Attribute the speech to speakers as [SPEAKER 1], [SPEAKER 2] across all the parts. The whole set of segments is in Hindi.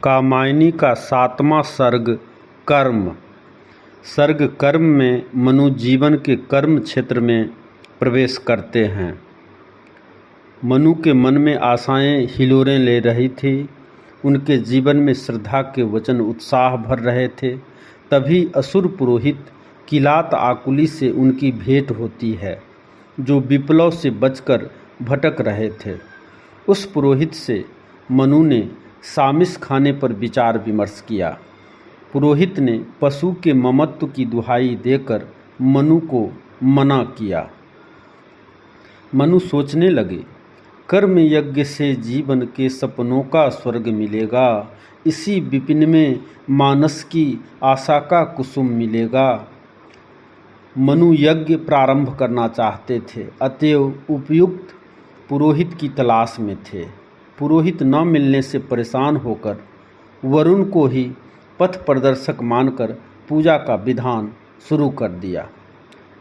[SPEAKER 1] कामायनी का 7वां सर्ग कर्म। सर्ग कर्म में मनु जीवन के कर्म क्षेत्र में प्रवेश करते हैं। मनु के मन में आशाएं हिलोरें ले रही थी। उनके जीवन में श्रद्धा के वचन उत्साह भर रहे थे। तभी असुर पुरोहित किलात आकुली से उनकी भेंट होती है, जो विप्लव से बचकर भटक रहे थे। उस पुरोहित से मनु ने सामिस खाने पर विचार विमर्श किया। पुरोहित ने पशु के ममत्व की दुहाई देकर मनु को मना किया। मनु सोचने लगे, कर्म यज्ञ से जीवन के सपनों का स्वर्ग मिलेगा। इसी विपिन में मानस की आशा का कुसुम मिलेगा। मनु यज्ञ प्रारंभ करना चाहते थे, अतएव उपयुक्त पुरोहित की तलाश में थे। पुरोहित न मिलने से परेशान होकर वरुण को ही पथ प्रदर्शक मानकर पूजा का विधान शुरू कर दिया।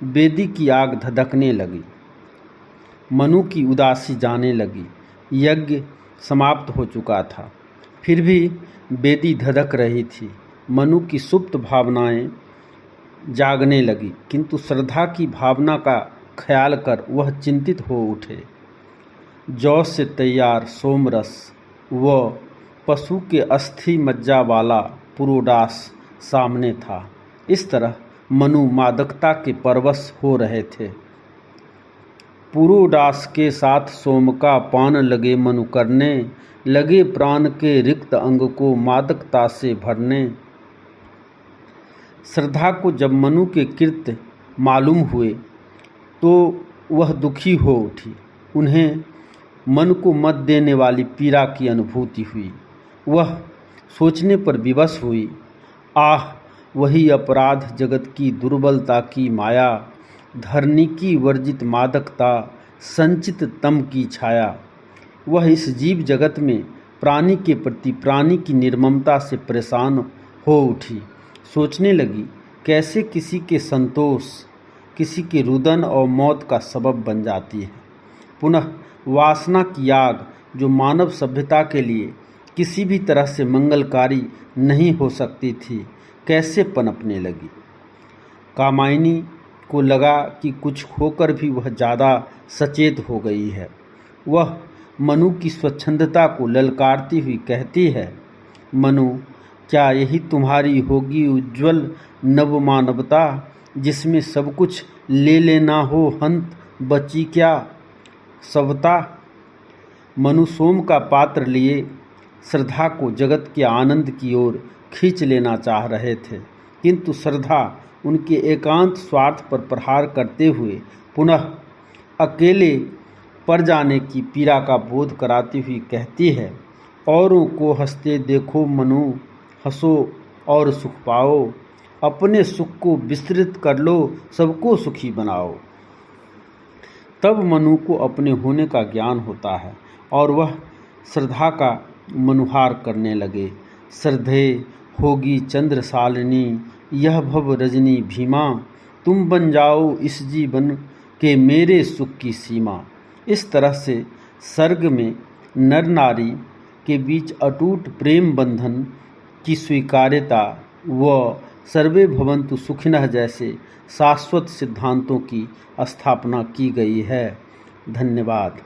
[SPEAKER 1] वेदी की आग धधकने लगी। मनु की उदासी जाने लगी। यज्ञ समाप्त हो चुका था, फिर भी वेदी धधक रही थी। मनु की सुप्त भावनाएं जागने लगी, किंतु श्रद्धा की भावना का ख्याल कर वह चिंतित हो उठे। जौ से तैयार सोमरस व पशु के अस्थि मज्जा वाला पुरोडास सामने था। इस तरह मनु मादकता के परवश हो रहे थे। पुरोडास के साथ सोम का पान लगे मनु करने, लगे प्राण के रिक्त अंग को मादकता से भरने। श्रद्धा को जब मनु के कृत्य मालूम हुए तो वह दुखी हो उठी। उन्हें मन को मत देने वाली पीड़ा की अनुभूति हुई। वह सोचने पर विवश हुई, आह, वही अपराध जगत की दुर्बलता की माया, धरनी की वर्जित मादकता, संचित तम की छाया। वह इस जीव जगत में प्राणी के प्रति प्राणी की निर्ममता से परेशान हो उठी। सोचने लगी, कैसे किसी के संतोष किसी के रुदन और मौत का सबब बन जाती है। पुनः वासना की आग, जो मानव सभ्यता के लिए किसी भी तरह से मंगलकारी नहीं हो सकती थी, कैसे पनपने लगी। कामायनी को लगा कि कुछ खोकर भी वह ज़्यादा सचेत हो गई है। वह मनु की स्वच्छंदता को ललकारती हुई कहती है, मनु, क्या यही तुम्हारी होगी उज्ज्वल नवमानवता, जिसमें सब कुछ ले लेना हो हंत बची क्या सवता। मनु सोम का पात्र लिए श्रद्धा को जगत के आनंद की ओर खींच लेना चाह रहे थे, किंतु श्रद्धा उनके एकांत स्वार्थ पर प्रहार करते हुए पुनः अकेले पड़ जाने की पीड़ा का बोध कराती हुई कहती है, औरों को हंसते देखो मनु, हंसो और सुख पाओ। अपने सुख को विस्तृत कर लो, सबको सुखी बनाओ। तब मनु को अपने होने का ज्ञान होता है और वह श्रद्धा का मनुहार करने लगे। श्रद्धे होगी चंद्रशालिनी, यह भव रजनी भीमा, तुम बन जाओ इस जीवन के मेरे सुख की सीमा। इस तरह से सर्ग में नर नारी के बीच अटूट प्रेम बंधन की स्वीकार्यता व सर्वे भवन्तु सुखिनः जैसे शाश्वत सिद्धांतों की स्थापना की गई है। धन्यवाद।